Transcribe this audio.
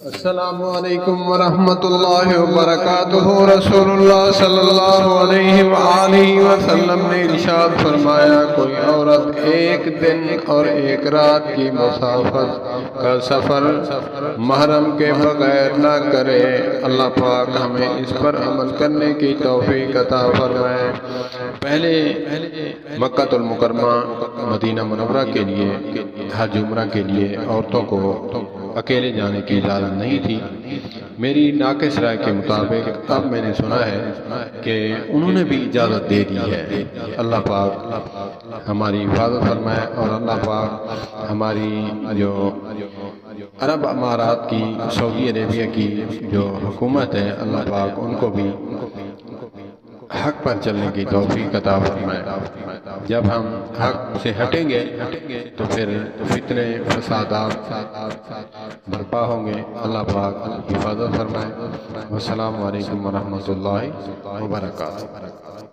السلام علیکم ورحمۃ اللہ وبرکاتہ۔ رسول اللہ صلی اللہ علیہ وآلہ وسلم نے ارشاد فرمایا، کوئی عورت ایک دن اور ایک رات کی مسافت کا سفر محرم کے بغیر نہ کرے۔ اللہ پاک ہمیں اس پر عمل کرنے کی توفیق عطا فرمائے۔ پہلے مکہ المکرمہ مدینہ منورہ کے لیے حج عمرہ کے لیے عورتوں کو اکیلے جانے کی اجازت نہیں تھی۔ میری ناقص رائے کے مطابق اب میں نے سنا ہے کہ انہوں نے بھی اجازت دے دی ہے۔ اللہ پاک ہماری حفاظت فرمائے، اور اللہ پاک ہماری جو عرب امارات کی، سعودی عربیہ کی جو حکومت ہے، اللہ پاک ان کو بھی حق پر چلنے کی توفیق عطا فرمائے۔ جب ہم حق سے ہٹیں گے تو پھر فتنے فسادات برپا ہوں گے۔ اللہ پاک حفاظت فرمائے۔ والسلام علیکم ورحمۃ اللہ وبرکاتہ۔